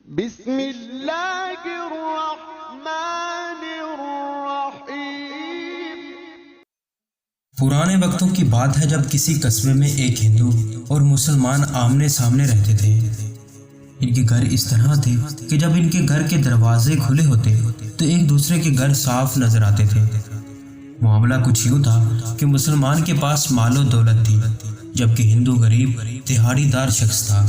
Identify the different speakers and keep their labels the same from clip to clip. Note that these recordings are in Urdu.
Speaker 1: بسم اللہ الرحمن الرحیم۔
Speaker 2: پرانے وقتوں کی بات ہے جب کسی قصبے میں ایک ہندو اور مسلمان آمنے سامنے رہتے تھے۔ ان کے گھر اس طرح تھے کہ جب ان کے گھر کے دروازے کھلے ہوتے تو ایک دوسرے کے گھر صاف نظر آتے تھے۔ معاملہ کچھ یوں تھا کہ مسلمان کے پاس مال و دولت تھی جبکہ ہندو غریب دہاڑی دار شخص تھا۔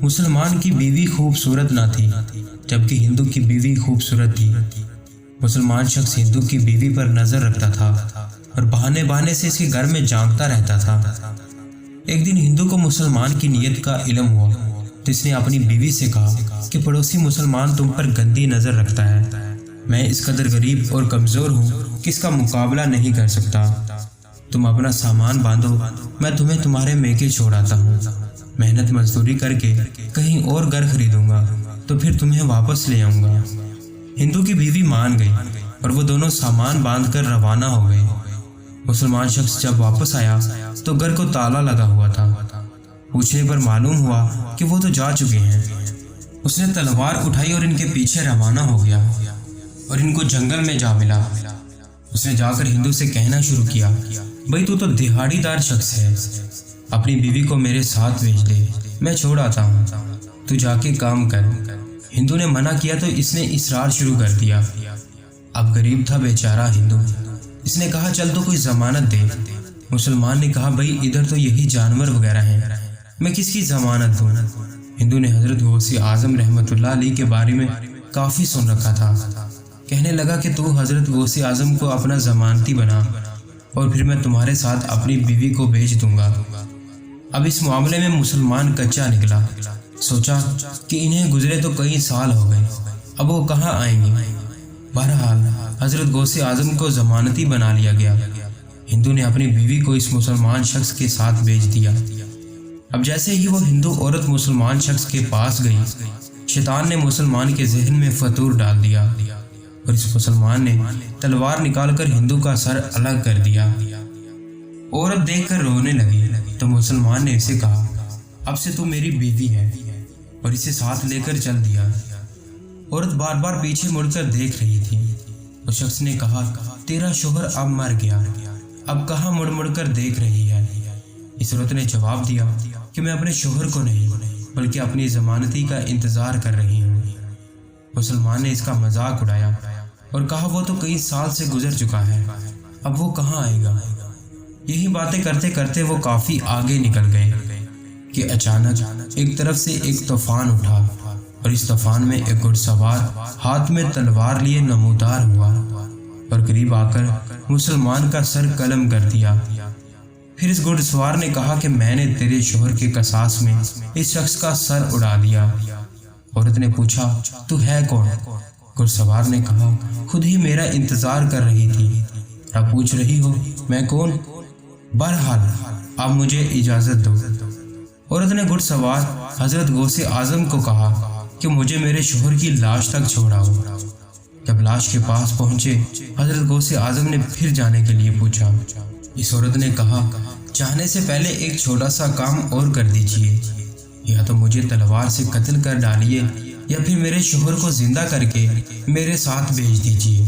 Speaker 2: مسلمان کی بیوی خوبصورت نہ تھی جبکہ ہندو کی بیوی خوبصورت تھی۔ مسلمان شخص ہندو کی بیوی پر نظر رکھتا تھا اور بہانے بہانے سے اس کے گھر میں جھانکتا رہتا تھا۔ ایک دن ہندو کو مسلمان کی نیت کا علم ہوا تو اس نے اپنی بیوی سے کہا کہ پڑوسی مسلمان تم پر گندی نظر رکھتا ہے۔ میں اس قدر غریب اور کمزور ہوں کہ اس کا مقابلہ نہیں کر سکتا۔ تم اپنا سامان باندھو، میں تمہیں تمہارے میکے چھوڑاتا ہوں۔ محنت مزدوری کر کے کہیں اور گھر خریدوں گا تو پھر تمہیں واپس لے آؤں گا۔ ہندو کی بیوی مان گئی اور وہ دونوں سامان باندھ کر روانہ ہو گئے۔ مسلمان شخص جب واپس آیا تو گھر کو تالا لگا ہوا تھا۔ پوچھنے پر معلوم ہوا کہ وہ تو جا چکے ہیں۔ اس نے تلوار اٹھائی اور ان کے پیچھے روانہ ہو گیا اور ان کو جنگل میں جا ملا۔ اس نے جا کر ہندو سے کہنا شروع کیا، بھائی تو دہاڑی دار شخص ہے، اپنی بیوی کو میرے ساتھ بھیج دے، میں چھوڑ آتا ہوں، تو جا کے کام کر۔ ہندو نے منع کیا تو اس نے اصرار شروع کر دیا۔ اب غریب تھا بیچارہ ہندو، اس نے کہا چل تو کوئی ضمانت دے۔ مسلمان نے کہا بھائی ادھر تو یہی جانور وغیرہ ہیں، میں کس کی ضمانت دوں؟ ہندو نے حضرت غوث اعظم رحمۃ اللہ علیہ کے بارے میں کافی سن رکھا تھا۔ کہنے لگا کہ تو حضرت غوث اعظم کو اپنا ضمانتی بنا اور پھر میں تمہارے ساتھ اپنی بیوی کو بھیج دوں گا۔ اب اس معاملے میں مسلمان کچا نکلا، سوچا کہ انہیں گزرے تو کئی سال ہو گئے، اب وہ کہاں آئیں گے۔ بہرحال حضرت غوث اعظم کو ضمانتی بنا لیا گیا۔ ہندو نے اپنی بیوی کو اس مسلمان شخص کے ساتھ بھیج دیا۔ اب جیسے ہی وہ ہندو عورت مسلمان شخص کے پاس گئی، شیطان نے مسلمان کے ذہن میں فطور ڈال دیا اور اس مسلمان نے تلوار نکال کر ہندو کا سر الگ کر دیا۔ عورت دیکھ کر رونے لگی تو مسلمان نے اسے کہا اب سے تو میری بیوی ہے اور اسے ساتھ لے کر چل دیا۔ عورت بار بار پیچھے مڑ کر دیکھ رہی تھی۔ اس شخص نے کہا تیرا شوہر اب مر گیا، اب کہاں مڑ مڑ کر دیکھ رہی ہے؟ اس عورت نے جواب دیا کہ میں اپنے شوہر کو نہیں بلکہ اپنی ضمانتی کا انتظار کر رہی ہوں۔ مسلمان نے اس کا مذاق اڑایا اور کہا وہ تو کئی سال سے گزر چکا ہے، اب وہ کہاں آئے گا؟ یہی باتیں کرتے کرتے وہ کافی آگے نکل گئے کہ اچانک ایک طرف سے ایک طوفان اٹھا اور اس طوفان میں ایک گھڑ سوار ہاتھ میں تلوار لیے نمودار ہوا اور قریب آ کر مسلمان کا سر قلم کر دیا۔ پھر اس گھڑ سوار نے کہا کہ میں نے تیرے شوہر کے قصاص میں اس شخص کا سر اڑا دیا۔ عورت نے پوچھا تو ہے کون؟ گھڑ سوار نے کہا خود ہی میرا انتظار کر رہی تھی، اب پوچھ رہی ہو میں کون؟ بہرحال اب مجھے اجازت دو۔ عورت نے گھڑ سوار حضرت غوث اعظم کو کہا کہ مجھے میرے شوہر کی لاش تک چھوڑاؤ۔ جب لاش کے پاس پہنچے حضرت غوث اعظم نے پھر جانے کے لیے پوچھا۔ اس عورت نے کہا جانے سے پہلے ایک چھوٹا سا کام اور کر دیجئے، یا تو مجھے تلوار سے قتل کر ڈالیے یا پھر میرے شوہر کو زندہ کر کے میرے ساتھ بھیج دیجئے۔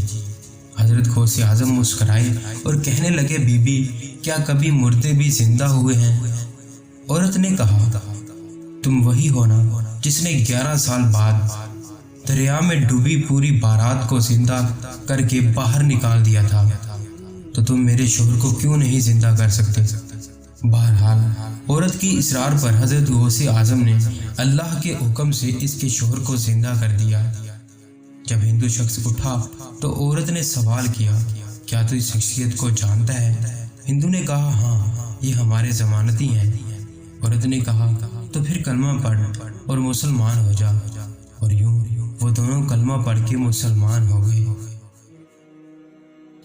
Speaker 2: حضرت غوث اعظم مسکرائے اور کہنے لگے بی بی کیا کبھی مردے بھی زندہ ہوئے ہیں؟ عورت نے کہا تم وہی ہو نا جس نے 11 سال بعد دریا میں ڈوبی پوری بارات کو زندہ کر کے باہر نکال دیا تھا، تو تم میرے شوہر کو کیوں نہیں زندہ کر سکتے؟ بہرحال عورت کی اصرار پر حضرت غوث اعظم نے اللہ کے حکم سے اس کے شوہر کو زندہ کر دیا۔ جب ہندو شخص اٹھا تو عورت نے سوال کیا کیا تو اس شخصیت کو جانتا ہے؟ ہندو نے کہا ہاں یہ ہمارے ضمانتی ہیں۔ عورت نے کہا تو پھر کلمہ پڑھ اور مسلمان ہو جا، اور یوں وہ دونوں کلمہ پڑھ کے مسلمان ہو گئے۔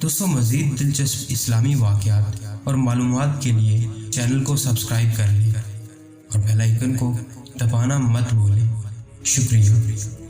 Speaker 2: دوستوں مزید دلچسپ اسلامی واقعات اور معلومات کے لیے چینل کو سبسکرائب کر لیں اور بیل آئیکن کو دبانا مت بھولیں۔ شکریہ۔